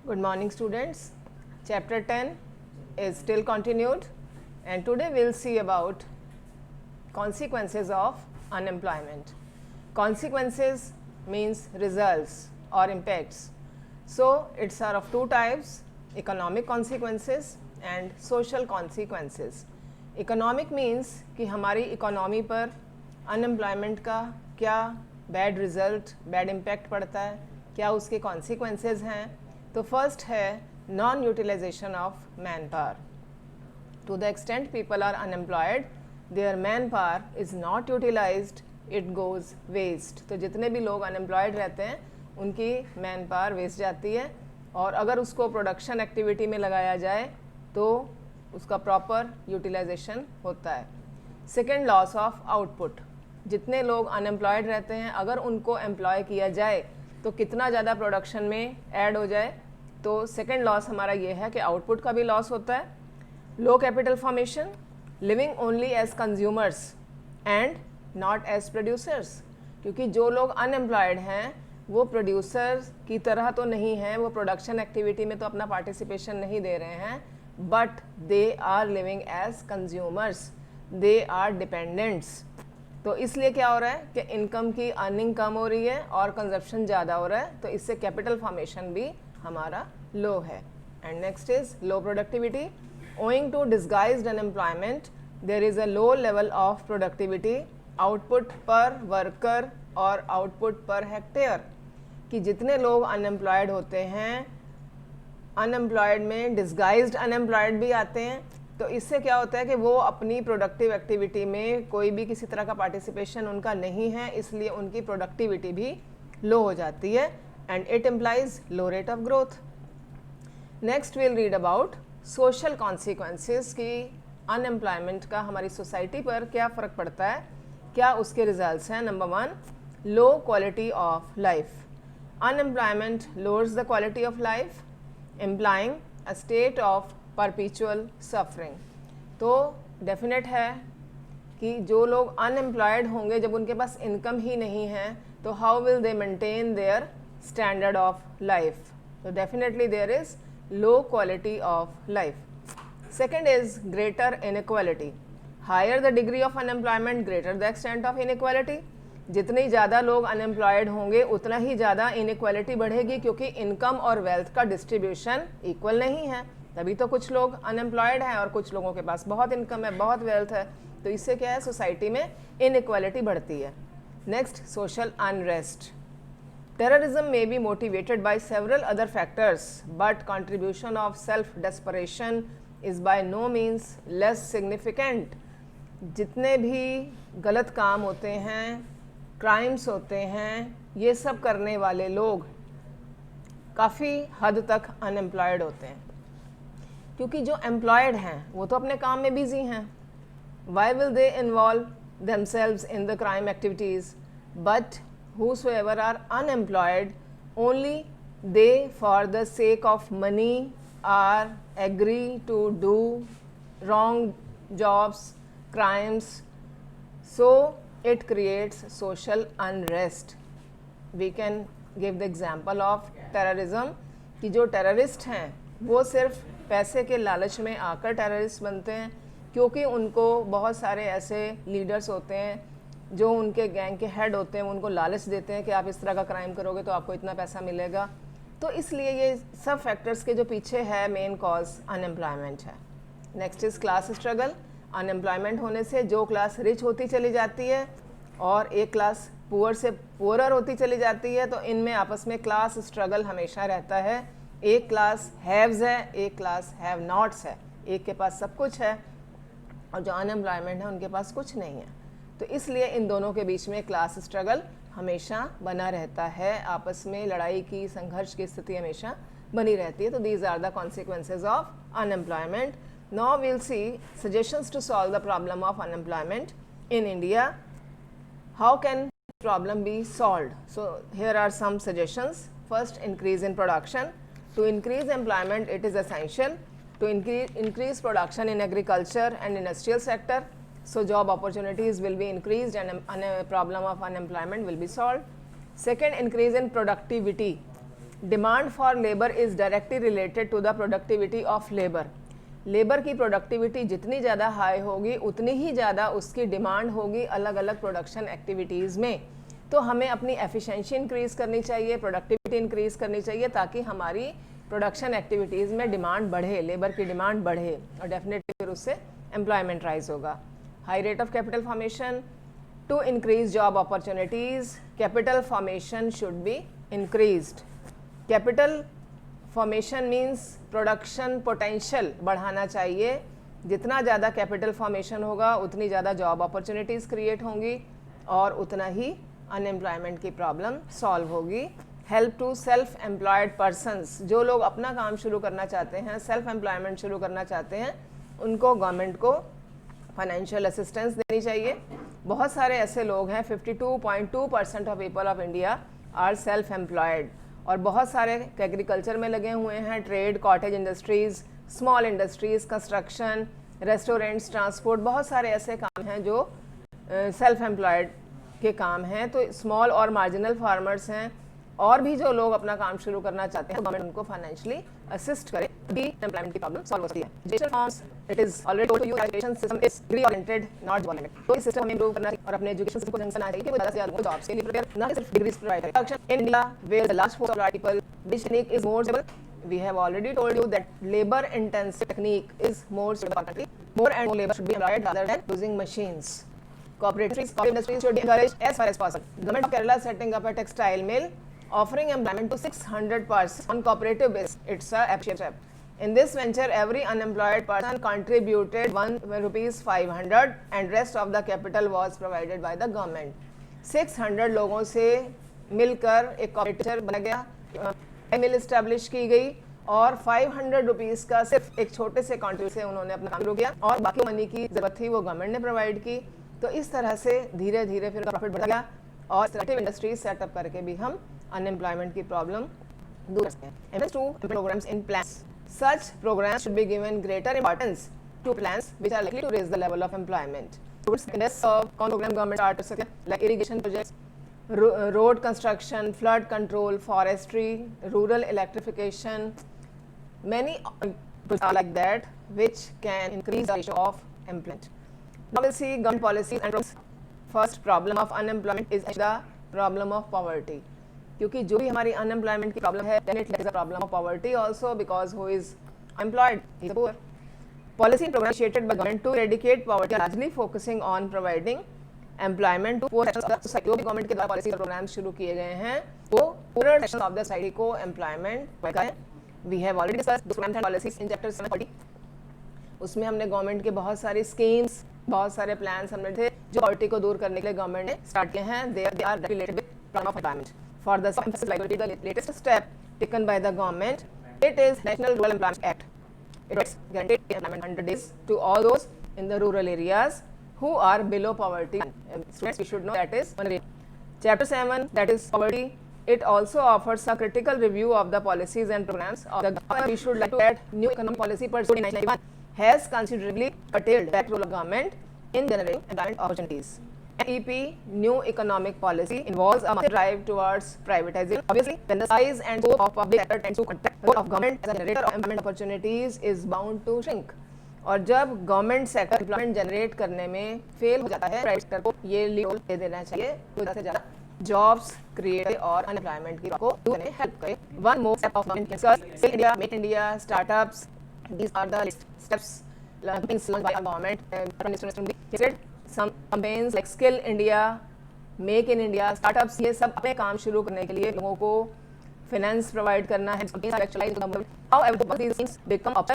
Good morning students. Chapter 10 is still continued and today we will see about consequences of unemployment. Consequences means results or impacts. So it's are of two types, economic consequences and social consequences. Economic means कि हमारी economy पर unemployment का क्या bad result bad impact पड़ता है, क्या उसके consequences हैं. तो फर्स्ट है non utilization of manpower. To the extent people are unemployed their manpower is not utilized, it goes waste. तो जितने भी लोग अनएम्प्लॉयड रहते हैं उनकी मैन पावर वेस्ट जाती है और अगर उसको प्रोडक्शन एक्टिविटी में लगाया जाए तो उसका प्रॉपर यूटिलाइजेशन होता है. Second, loss of output. जितने लोग अनएम्प्लॉयड रहते हैं अगर उनको एम्प्लॉय किया जाए तो कितना ज़्यादा प्रोडक्शन में ऐड हो जाए. तो सेकेंड लॉस हमारा ये है कि आउटपुट का भी लॉस होता है. Low capital formation, living only as consumers and not as producers. क्योंकि जो लोग अनएम्प्लॉयड हैं वो प्रोड्यूसर्स की तरह तो नहीं हैं, वो प्रोडक्शन एक्टिविटी में तो अपना पार्टिसिपेशन नहीं दे रहे हैं, but they are living as consumers, they are dependents. तो इसलिए क्या हो रहा है कि इनकम की अर्निंग कम हो रही है और कंजप्शन ज़्यादा हो रहा है, तो इससे कैपिटल फॉर्मेशन भी हमारा लो है. And next is low productivity. Owing to disguised unemployment there is a low level of productivity, output per worker और आउटपुट पर हेक्टेयर. कि जितने लोग अनएम्प्लॉयड होते हैं, अनएम्प्लॉयड में डिस्गाइज्ड अनएम्प्लॉयड भी आते हैं, तो इससे क्या होता है कि वो अपनी प्रोडक्टिव एक्टिविटी में कोई भी किसी तरह का पार्टिसिपेशन उनका नहीं है, इसलिए उनकी प्रोडक्टिविटी भी लो हो जाती है and it implies low rate of growth. Next will read about social consequences की अनएम्प्लॉयमेंट का हमारी सोसाइटी पर क्या फ़र्क पड़ता है, क्या उसके रिजल्ट्स हैं. Number 1, low quality of life. Unemployment lowers the quality of life, implying a state of परपीचुअल suffering. तो डेफिनेट है कि जो लोग अनएम्प्लॉयड होंगे, जब उनके पास इनकम ही नहीं है, तो how will they maintain their standard of life. तो definitely there is low quality of life. Second is greater inequality. Higher the degree of unemployment greater the extent of inequality. जितने ज़्यादा लोग अनएम्प्लॉयड होंगे उतना ही ज़्यादा इनइक्वालिटी बढ़ेगी, क्योंकि income और वेल्थ का डिस्ट्रीब्यूशन इक्वल नहीं है. तभी तो कुछ लोग अनएम्प्लॉयड हैं और कुछ लोगों के पास बहुत इनकम है, बहुत वेल्थ है. तो इससे क्या है, सोसाइटी में इनइक्वालिटी बढ़ती है. Next, social unrest. Terrorism may be motivated by several other factors, but contribution of self desperation is by no means less significant. जितने भी गलत काम होते हैं, क्राइम्स होते हैं, ये सब करने वाले लोग काफ़ी हद तक अनएम्प्लॉयड होते हैं, क्योंकि जो एम्प्लॉयड हैं वो तो अपने काम में बिजी हैं. Why will they involve themselves in the crime activities, but whosoever are unemployed, only they for the sake of money are agree to do wrong jobs, crimes. So it creates social unrest. We can give the example of terrorism कि जो terrorist हैं वो सिर्फ पैसे के लालच में आकर टेररिस्ट बनते हैं, क्योंकि उनको बहुत सारे ऐसे लीडर्स होते हैं जो उनके गैंग के हेड होते हैं, उनको लालच देते हैं कि आप इस तरह का क्राइम करोगे तो आपको इतना पैसा मिलेगा. तो इसलिए ये सब फैक्टर्स के जो पीछे है मेन कॉज अनएम्प्लॉयमेंट है. Next is class struggle. Unemployment होने से जो क्लास रिच होती चली जाती है और एक क्लास पुअर से पुअरर होती चली जाती है, तो इनमें आपस में क्लास स्ट्रगल हमेशा रहता है. एक क्लास हैव्स है, एक क्लास हैव नॉट्स है. एक के पास सब कुछ है और जो अनएम्प्लॉयमेंट है उनके पास कुछ नहीं है. तो इसलिए इन दोनों के बीच में क्लास स्ट्रगल हमेशा बना रहता है, आपस में लड़ाई की, संघर्ष की स्थिति हमेशा बनी रहती है. तो these are the consequences of unemployment. Now we'll see suggestions to solve the problem of unemployment in India. How can problem be solved? So here are some suggestions. First, increase in production. To increase employment, it is essential to increase production in agriculture and industrial sector, so job opportunities will be increased and a problem of unemployment will be solved. Second, increase in productivity. Demand for labour is directly related to the productivity of labour. Labour की productivity जितनी ज़्यादा high होगी उतनी ही ज़्यादा उसकी demand होगी अलग अलग प्रोडक्शन एक्टिविटीज़ में। तो हमें अपनी एफिशिएंसी इंक्रीज़ करनी चाहिए, प्रोडक्टिविटी इंक्रीज़ करनी चाहिए, ताकि हमारी प्रोडक्शन एक्टिविटीज़ में डिमांड बढ़े, लेबर की डिमांड बढ़े, और डेफिनेटली फिर उससे एम्प्लॉयमेंट राइज होगा। High rate of capital formation to increase job opportunities, capital formation should be increased. Capital formation means production potential बढ़ाना चाहिए। जितना ज़्यादा कैपिटल फॉर्मेशन होगा उतनी ज़्यादा जॉब अपॉर्चुनिटीज़ क्रिएट होंगी और उतना ही अनएम्प्लॉयमेंट की प्रॉब्लम सॉल्व होगी। Help to self employed persons, जो लोग अपना काम शुरू करना चाहते हैं, सेल्फ एम्प्लॉयमेंट शुरू करना चाहते हैं, उनको गवर्नमेंट को फाइनेंशियल असिस्टेंस देनी चाहिए। बहुत सारे ऐसे लोग हैं, 52.2% of people of India are self employed, और बहुत सारे एग्रीकल्चर में लगे हुए हैं, trade, cottage industries, small industries, construction, restaurants, transport, बहुत सारे ऐसे काम हैं जो सेल्फ एम्प्लॉयड के काम हैं। तो स्मॉल और मार्जिनल फार्मर्स हैं, और भी जो लोग अपना काम शुरू करना चाहते हैं, गवर्नमेंट उनको फाइनेंशियली असिस्ट करे, भी एम्प्लॉयमेंट की प्रॉब्लम सॉल्व होती है। Education forms, it is already told to you, education system is degree oriented not job oriented. तो इस सिस्टम हमें इंप्रूव करना चाहिए और अपने एजुकेशन सिस्टम को ढंग से बनाना चाहिए कि वो ज़्यादा से ज़्यादा जॉब के लिए प्रिपेयर ना सिर्फ डिग्रीज प्रोवाइड करे। Production in India where the large force of people, this technique is more stable. We have already told you that labor intensive technique is more suitable. More and more labor should be employed rather than using machines. Cooperatives, cooperative industries should be encouraged as far as possible. Government of Kerala is setting up a textile mill, offering employment to 600 persons on cooperative basis. It's a appreciable step. In this venture, every unemployed person contributed ₹500 and rest of the capital was provided by the government. 600 लोगों से मिलकर एक cooperative बना गया, मिल establish की गई, और 500 rupees का सिर्फ एक छोटे से कॉन्ट्रीब्यूट से उन्होंने अपना काम शुरू किया, और बाकी मनी की ज़रूरत थी वो गवर्नमेंट ने प्रोवाइड की। तो इस तरह से धीरे धीरे फिर प्रॉफिट बढ़ गया, और सेलेक्टिव इंडस्ट्रीज सेटअप करके भी हम अनएम्प्लॉयमेंट की प्रॉब्लम दूर कर सकते हैं। Invest to programs in plans. Such programs should be given greater importance to plans which are likely to raise the level of employment. Invest कौन प्रोग्राम गवर्नमेंट स्टार्ट कर सकते हैं, like irrigation projects, road construction, flood control, forestry, rural electrification, many are like that which can increase the ratio of employment. Now we'll see government policies and programs. First problem of unemployment is the problem of poverty. क्योंकि जो भी हमारी unemployment की problem है, then it is a problem of poverty also, because who is employed is poor. Policy and programs initiated by government to eradicate poverty are largely focusing on providing employment to poor sections of the society. जो भी government के द्वारा policy और programmes शुरू किए गए हैं वो पूरे सेक्शंस ऑफ द सोसाइटी को एम्प्लॉयमेंट देगा है। We have already discussed the programmes and policies in chapter 740। उसमें हमने गवर्नमेंट के बहुत सारी स्कीम्स, बहुत सारे प्लान्स हमने थे जो पॉवर्टी को दूर करने के लिए गवर्नमेंट ने स्टार्ट किए हैं। They are related with problem of employment. For the emphasis like the latest step taken by the government, it is national rural employment act. It is guaranteed employment 100 days to all those in the rural areas who are below poverty. Students, we should know that is one. Chapter 7, that is poverty, it also offers a critical review of the policies and programs of the government. We should like to add new economic policy pursued in 1991 has considerably curtailed that role of government in generating employment opportunities. NEP, new economic policy, involves a massive drive towards privatization. Obviously, when the size and scope of public sector tends to contract, the role of government as a generator of employment opportunities is bound to shrink. और जब government sector employment generate करने में fail हो जाता है, private sector को ये lead role दे देना चाहिए, तो ज़्यादा से ज़्यादा जॉब्स क्रिएट और अनएम्प्लॉयमेंट की को दूर करने हेल्प करे। One more step of government discuss skill India, make India, startups, these are the steps launched by government. Some campaigns like skill India, make in India, startups, ये सब अपने काम शुरू करने के लिए लोगों को फाइनेंस प्रोवाइड करना है। However, these things become